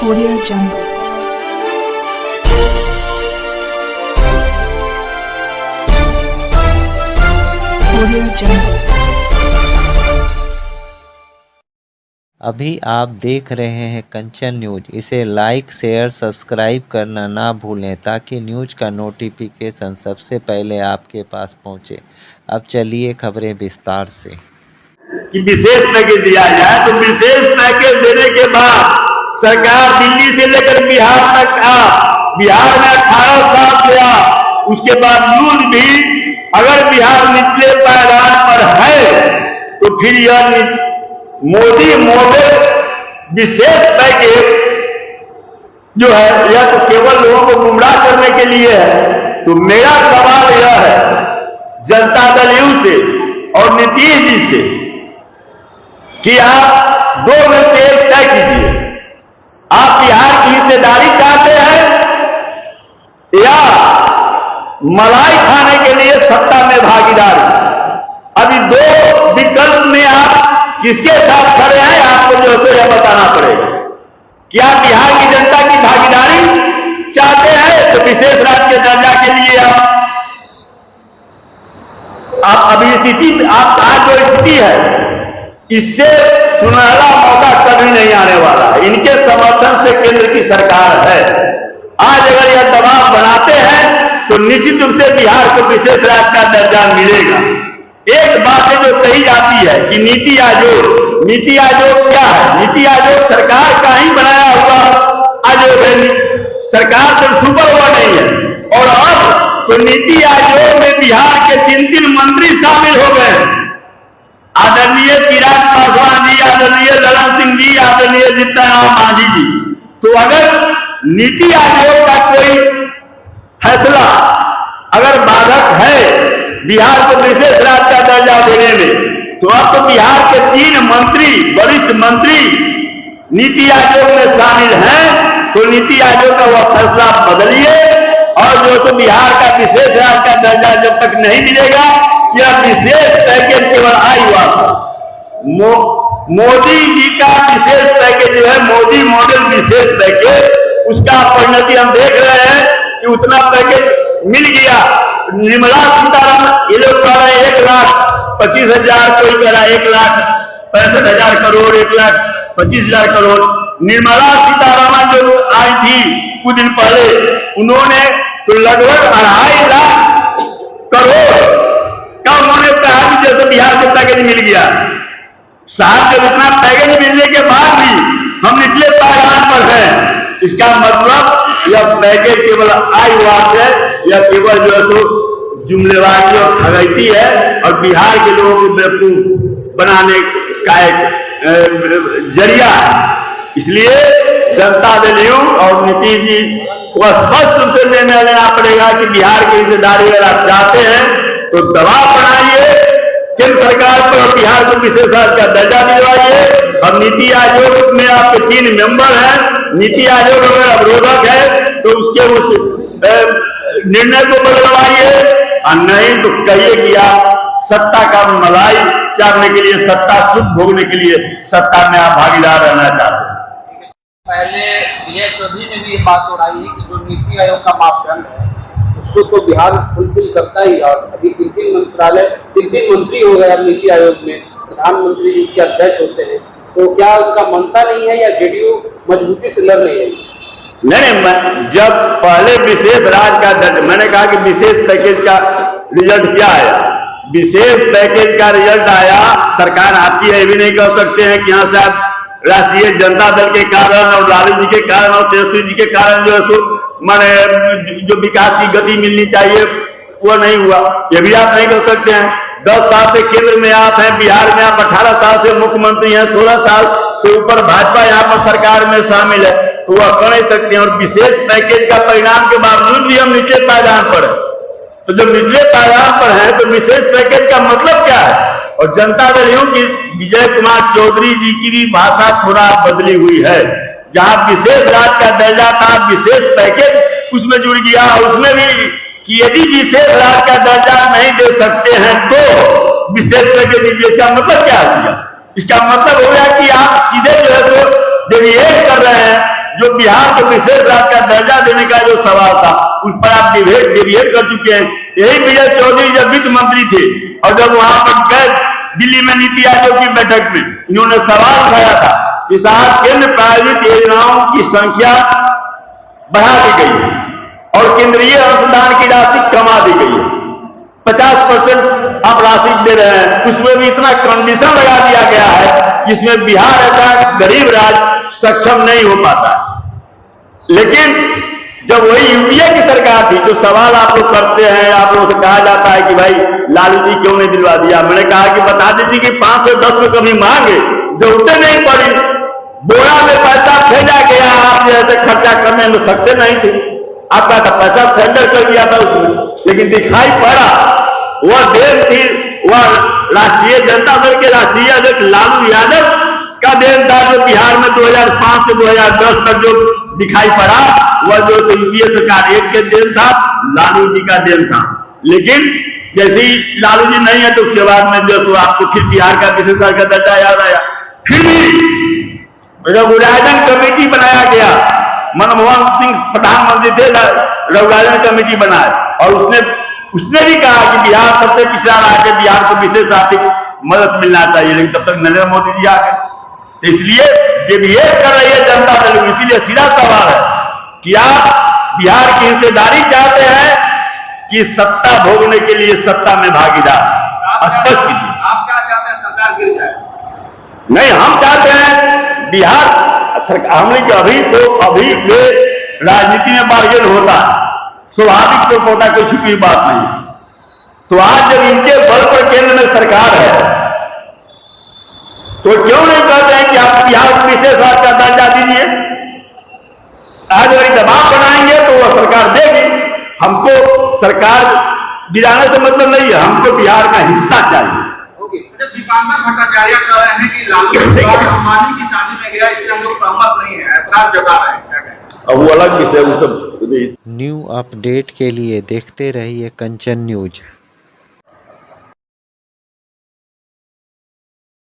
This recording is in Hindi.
Audio Jungle. Audio Jungle. अभी आप देख रहे हैं कंचन न्यूज। इसे लाइक शेयर सब्सक्राइब करना ना भूलें ताकि न्यूज का नोटिफिकेशन सबसे पहले आपके पास पहुंचे। अब चलिए खबरें विस्तार से। कि विशेष पैकेज दिया जाए, तो विशेष पैकेज देने के बाद सरकार दिल्ली से लेकर बिहार तक बिहार में 18 साल दिया। उसके बावजूद भी अगर बिहार निचले पायदान पर है तो फिर यह मोदी मॉडल विशेष पैकेज जो है यह तो केवल लोगों को गुमराह करने के लिए है। तो मेरा सवाल यह है जनता दल यू से और नीतीश जी से कि आप दो में से एक तय कीजिए। आप बिहार की हिस्सेदारी चाहते हैं या मलाई खाने के लिए सत्ता में भागीदारी? अभी दो विकल्प में आप किसके साथ खड़े हैं आपको जो है यह बताना पड़ेगा। क्या बिहार की जनता की भागीदारी चाहते हैं तो विशेष राज्य के दर्जा के लिए आप अभी स्थिति आप आज जो स्थिति है इससे सुनहरा मौका कभी नहीं आने वाला है। इनके समर्थन से केंद्र की सरकार है। आज अगर यह दबाव बनाते हैं तो निश्चित रूप से बिहार को विशेष राज्य का दर्जा मिलेगा। एक बात है जो कही जाती है कि नीति आयोग क्या है? नीति आयोग सरकार का ही बनाया हुआ आयोग है। सरकार तो सुपर हुआ नहीं है। और अब तो नीति आयोग में बिहार के 3 मंत्री शामिल हो गए। आदरणीय चिराग पासवान जी, आदरणीय ललन सिंह जी, आदरणीय जीतन राम मांझी जी। तो अगर नीति आयोग का कोई फैसला अगर बाधक है बिहार को विशेष राज्य का दर्जा देने में, तो अब तो बिहार के 3 मंत्री वरिष्ठ मंत्री नीति आयोग में शामिल हैं। तो नीति आयोग का वह फैसला बदलिए और जो तो बिहार का विशेष राज्य का दर्जा जब तक नहीं मिलेगा यह विशेष पैकेज केवल मोदी जी का विशेष पैकेज जो है मोदी मॉडल विशेष पैकेज, उसका परिणति हम देख रहे हैं कि उतना पैकेज मिल गया। निर्मला सीतारमण ये लोग कह रहे 1,25,000, कोई कह रहा 1,65,000 करोड़, 1,25,000 करोड़। निर्मला सीतारमण जो आई थी कुछ दिन पहले, उन्होंने तो लगभग 2.5 लाख करोड़ का उन्होंने कहा कि जैसे बिहार को पैकेज मिल गया। साहब जब इतना पैकेज मिलने के बाद भी हम निचले पायदान पर हैं, इसका मतलब यह पैकेज केवल आयवाद है, यह केवल जो है तो जुमलेबाजी और ठगैती है और बिहार के लोगों को बेवकूफ बनाने का एक जरिया है। इसलिए जनता दल यू और नीतीश जी को स्पष्ट रूप से निर्णय लेना पड़ेगा कि बिहार की हिस्सेदारी अगर आप चाहते हैं तो दबाव बनाइए केंद्र सरकार पर और बिहार को विशेष राज्य का दर्जा दिलवाइए। और नीति आयोग में आपके 3 मेंबर हैं। नीति आयोग अगर अवरोधक है तो उसके उस निर्णय को बदलवाइए और नहीं तो कहिए कि आप सत्ता का मलाई चाटने के लिए, सत्ता सुख भोगने के लिए सत्ता में आप भागीदार रहना चाहते हैं। पहले ये सभी ने भी ये बात उड़ाई है कि जो नीति आयोग का मापदंड है उसको तो बिहार फुलफिल करता ही। और अभी 3 मंत्री हो गए नीति आयोग में, प्रधानमंत्री जी के अध्यक्ष होते हैं। तो क्या उनका मंशा नहीं है या जेडीयू मजबूती से लड़ रही है? नहीं, जब पहले विशेष राज्य का दर्जा, मैंने कहा कि विशेष पैकेज का रिजल्ट क्या आया? विशेष पैकेज का रिजल्ट आया, सरकार आपकी है भी नहीं कह सकते हैं कि यहाँ से आप राष्ट्रीय जनता दल के कारण और लालू जी के कारण और तेजस्वी जी के कारण जो है माने जो विकास की गति मिलनी चाहिए वो नहीं हुआ, ये भी आप नहीं कर सकते हैं। 10 साल से केंद्र में आप हैं, बिहार में आप 18 साल से मुख्यमंत्री हैं, 16 साल से ऊपर भाजपा यहाँ पर सरकार में शामिल है, तो वह कर नहीं सकते हैं। और विशेष पैकेज का परिणाम के बावजूद भी हम निचले पायदान पर है। तो जब निचले पायदान पर है तो विशेष पैकेज का मतलब क्या है? और जनता दल यू की विजय कुमार चौधरी जी की भी भाषा थोड़ा बदली हुई है। जहां विशेष राज्य का दर्जा था, विशेष पैकेज उसमें जुड़ गया। उसमें भी कि यदि विशेष राज्य का दर्जा नहीं दे सकते हैं तो विशेष पैकेज दीजिए। इसका मतलब क्या हुआ? इसका मतलब हो गया कि आप सीधे जो है तो डेविएट कर रहे हैं जो बिहार को विशेष राज्य का दर्जा देने का जो सवाल था उस पर आप डिबेट कर चुके हैं। यही विजय चौधरी जब वित्त मंत्री थे और जब वहां पर गए दिल्ली में नीति आयोग की बैठक में, इन्होंने सवाल उठाया था कि साहब केंद्र प्रायोजित योजनाओं की संख्या बढ़ा दी गई है और केंद्रीय अनुदान की राशि कमा दी गई है, 50% आप राशि दे रहे हैं, उसमें भी इतना कंडीशन लगा दिया गया है जिसमें बिहार ऐसा गरीब राज्य सक्षम नहीं हो पाता। लेकिन जब वही यूपीए की सरकार थी, जो सवाल आप लोग करते हैं, आप लोगों से कहा जाता है कि भाई लालू जी क्यों नहीं दिलवा दिया, मैंने कहा कि बता दीजिए कि 5 से 10 में कभी मांगे, जरूरतें नहीं पड़ी, बोरा में पैसा भेजा गया, आप जैसे खर्चा करने में सकते नहीं थे, आपका तो पैसा सरेंडर कर दिया था उसमें, लेकिन दिखाई पड़ा वह देन थी, वह राष्ट्रीय जनता दल के राष्ट्रीय अध्यक्ष लालू यादव का देन था, जो बिहार में 2005 से 2010 तक जो दिखाई पड़ा वह जो यूपीए सरकार एक के देन था, लालू जी का देन था। लेकिन जैसे ही लालू जी नहीं है तो उसके बाद में जो तो आपको फिर बिहार का विशेष राज्य का दर्जा याद आया। फिर भी रघुराजन कमेटी बनाया गया, मनमोहन सिंह प्रधानमंत्री थे, रघुराजन कमेटी बनाए और उसने भी कहा कि बिहार सबसे पिछड़ा राज्य, बिहार को विशेष आर्थिक मदद मिलना चाहिए, लेकिन तब तक नरेंद्र मोदी जी आ गए। तो इसलिए डिबेट कर रही है जनता दल, इसीलिए सीधा सवाल है कि आप बिहार की हिस्सेदारी चाहते हैं कि सत्ता भोगने के लिए सत्ता में भागीदार? स्पष्ट कीजिए। आप क्या चाहते हैं, सरकार गिर जाए? नहीं, हम चाहते हैं बिहार सरकार, हमने अभी राजनीति में बार्गेन होता है, स्वाभाविक तो होता, कोई छुपी बात नहीं। तो आज जब इनके बल पर केंद्र में सरकार है तो क्यों नहीं कहते हैं कि आप बिहार को विशेष राज्य का दर्जा दीजिए? आज अगर दबाव बनाएंगे तो वह सरकार देगी। हमको सरकार गिराने से मतलब नहीं है, हमको बिहार का हिस्सा चाहिए। जब दीपांकर भट्टाचार्य कह रहे हैं कि लालू अंबानी की शादी में गया, इससे हम लोग सहमत नहीं है, ऐतराज जता रहे हैं, अब वो अलग विषय, वो सब। न्यू अपडेट के लिए देखते रहिए कंचन न्यूज।